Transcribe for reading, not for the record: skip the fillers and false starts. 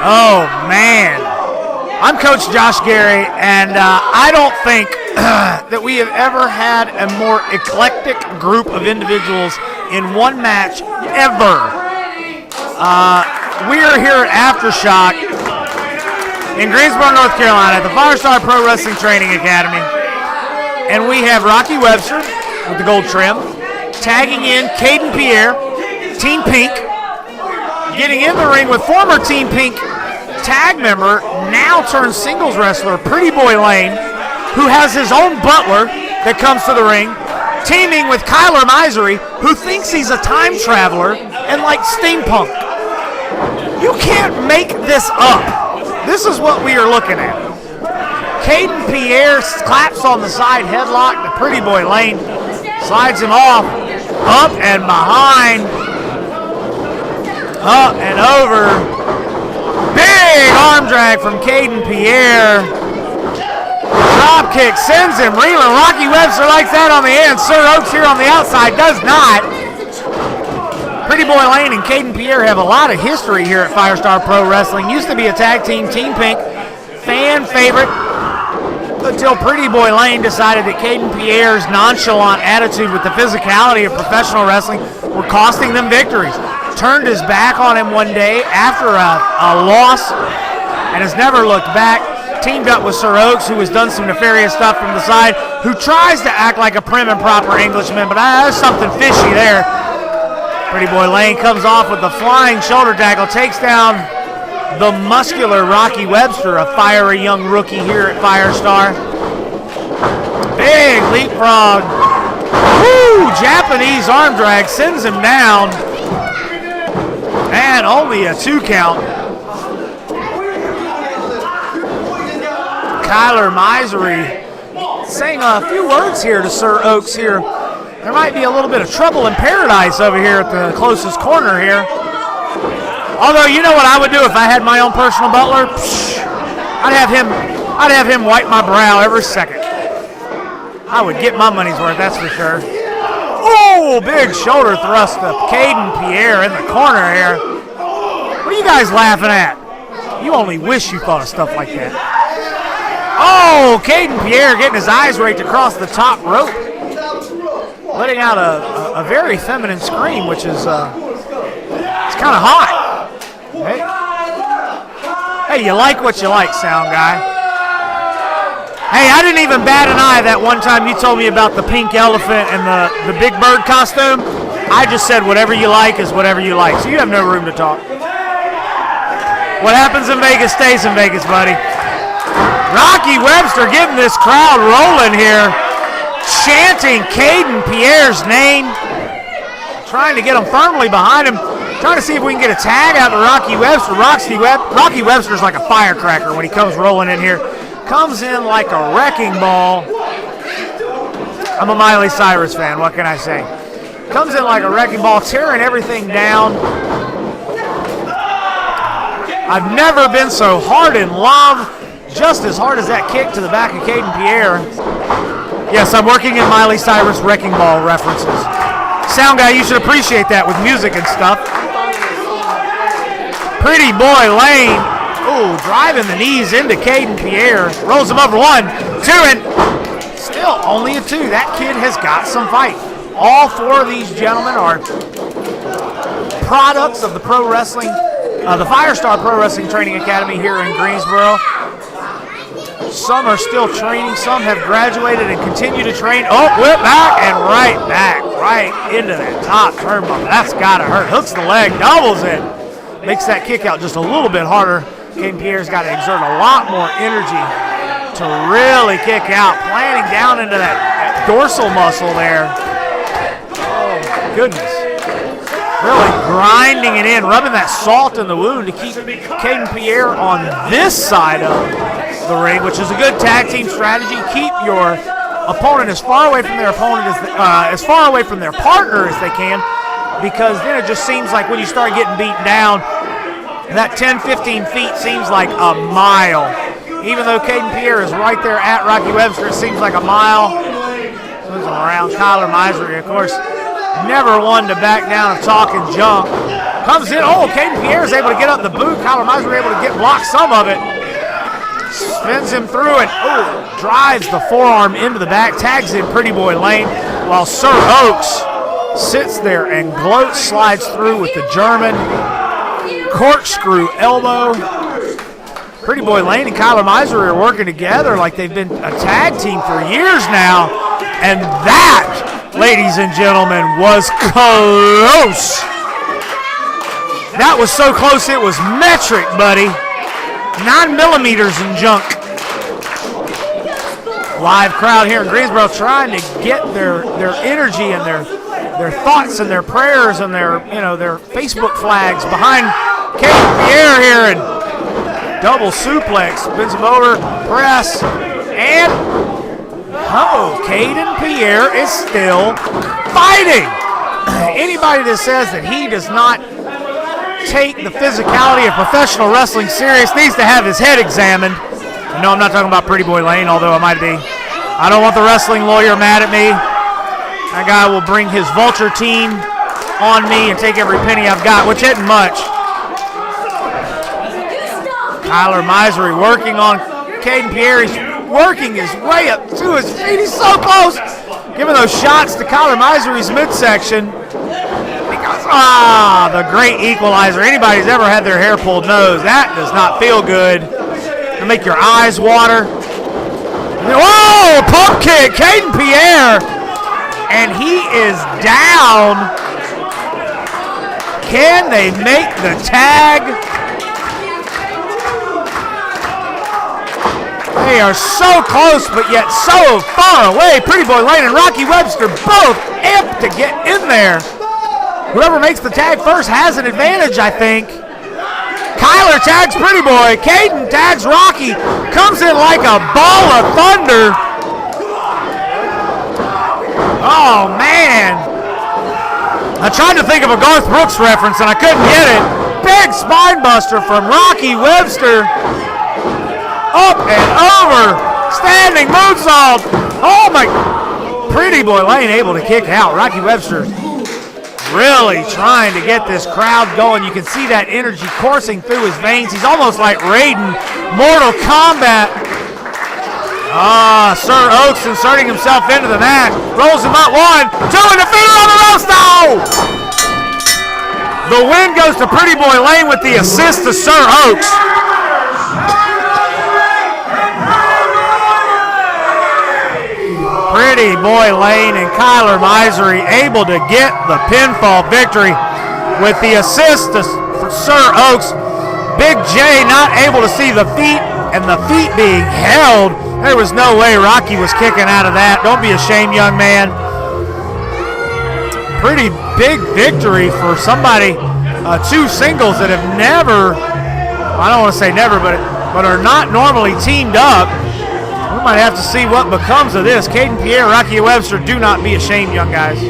Oh, man. I'm Coach Josh Gary, and I don't think that we have ever had a more eclectic group of individuals in one match ever. We are here at Aftershock in Greensboro, North Carolina, at the Firestar Pro Wrestling Training Academy, and we have Rocky Webster with the gold trim, tagging in Kaydin Pierre, Team Pink, getting in the ring with former Team Pink tag member, now turned singles wrestler, Pretty Boy Lane, who has his own butler that comes to the ring, teaming with Myzery, who thinks he's a time traveler and like steampunk. You can't make this up. This is what we are looking at. Kaydin Pierre claps on the side headlock to Pretty Boy Lane, slides him off, up and behind, up and over. Big arm drag from Kaydin Pierre. Drop kick sends him reeling. Rocky Webster likes that on the end. Sir Oaks here on the outside does not. Pretty Boy Lane and Kaydin Pierre have a lot of history here at Firestar Pro Wrestling. Used to be a tag team, Team Pink, fan favorite, until Pretty Boy Lane decided that Kaydin Pierre's nonchalant attitude with the physicality of professional wrestling were costing them victories. Turned his back on him one day after a loss and has never looked back. Teamed up with Sir Oaks, who has done some nefarious stuff from the side, who tries to act like a prim and proper Englishman, but there's something fishy there. Pretty Boy Lane comes off with the flying shoulder tackle, takes down the muscular Rocky Webster, a fiery young rookie here at Firestar. Big leapfrog. Woo! Japanese arm drag sends him down. And only a 2 count. Myzery saying a few words here to Sir Oaks here. There might be a little bit of trouble in paradise over here at the closest corner here. Although, you know what I would do if I had my own personal butler? I'd have him wipe my brow every second. I would get my money's worth, that's for sure. Oh, big shoulder thrust to Kaydin Pierre in the corner here. What are you guys laughing at? You only wish you thought of stuff like that. Oh, Kaydin Pierre getting his eyes raked across the top rope. Letting out a very feminine scream, which is it's kind of hot. Hey, you like what you like, sound guy. Hey, I didn't even bat an eye that one time you told me about the pink elephant and the big bird costume. I just said whatever you like is whatever you like, so you have no room to talk. What happens in Vegas stays in Vegas, buddy. Rocky Webster getting this crowd rolling here, chanting Kaydin Pierre's name, trying to get him firmly behind him, trying to see if we can get a tag out to Rocky Webster. Rocky Webster's like a firecracker when he comes rolling in here. Comes in like a wrecking ball. I'm a Miley Cyrus fan, what can I say? Comes in like a wrecking ball, tearing everything down. I've never been so hard in love, just as hard as that kick to the back of Kaydin Pierre. Yes, I'm working in Miley Cyrus wrecking ball references. Sound guy, you should appreciate that with music and stuff. Pretty Boy Lane. Ooh, driving the knees into Kaydin Pierre. Rolls him over 1, 2, and still only a 2. That kid has got some fight. All 4 of these gentlemen are products of the pro wrestling, the Firestar Pro Wrestling Training Academy here in Greensboro. Some are still training. Some have graduated and continue to train. Oh, whip back and right into that top turnbuckle. That's got to hurt. Hooks the leg, doubles it. Makes that kick out just a little bit harder. Kaydin Pierre's got to exert a lot more energy to really kick out. Planting down into that dorsal muscle there. Oh, my goodness. Really grinding it in, rubbing that salt in the wound to keep Kaydin Pierre on this side of the ring, which is a good tag team strategy. Keep your opponent as far away from their opponent as far away from their partner as they can, because then it just seems like when you start getting beaten down, that 10-15 feet seems like a mile. Even though Kaydin Pierre is right there at Rocky Webster, it seems like a mile. Moves him around. Kyler Myzery, of course, never one to back down and talking junk. Comes in. Oh, Kaydin Pierre is able to get up the boot. Kyler Myzery able to block some of it. Spins him through and drives the forearm into the back. Tags in Pretty Boy Lane while Sir Oaks sits there and gloats, slides through with the German corkscrew elbow. Pretty Boy Lane and Kyler Myzery are working together like they've been a tag team for years now. And that, ladies and gentlemen, was close. That was so close it was metric, buddy. 9 millimeters in junk. Live crowd here in Greensboro trying to get their energy and their thoughts and their prayers and their Facebook flags behind Kaydin Pierre here, and double suplex, spins him over, press, and Kaydin Pierre is still fighting. Anybody that says that he does not take the physicality of professional wrestling serious needs to have his head examined. No, I'm not talking about Pretty Boy Lane, although I might be. I don't want the wrestling lawyer mad at me. That guy will bring his vulture team on me and take every penny I've got, which isn't much. Kyler Myzery working on Kaydin Pierre. He's working his way up to his feet. He's so close. Giving those shots to Kyler Myzery's midsection. The great equalizer. Anybody who's ever had their hair pulled knows that does not feel good. It'll make your eyes water. Whoa! Pump kick. Kaydin Pierre. And he is down. Can they make the tag? They are so close, but yet so far away. Pretty Boy Lane and Rocky Webster both amped to get in there. Whoever makes the tag first has an advantage, I think. Kyler tags Pretty Boy. Kaydin tags Rocky. Comes in like a ball of thunder. Oh, man. I tried to think of a Garth Brooks reference, and I couldn't get it. Big spine buster from Rocky Webster. Up and over. Standing moonsault. Oh, my. Pretty Boy Lane able to kick out. Rocky Webster really trying to get this crowd going. You can see that energy coursing through his veins. He's almost like Raiden, Mortal Kombat. Sir Oaks inserting himself into the match. Rolls him up, 1, 2, and defeated on the rosto! The win goes to Pretty Boy Lane with the assist to Sir Oaks. Pretty Boy Lane and Kyler Myzery able to get the pinfall victory with the assist to Sir Oaks. Big J not able to see the feet, and the feet being held. There was no way Rocky was kicking out of that. Don't be ashamed, young man. Pretty big victory for somebody, two singles that have never, I don't want to say never, but are not normally teamed up. We might have to see what becomes of this. Kaydin Pierre, Rocky Webster, do not be ashamed, young guys.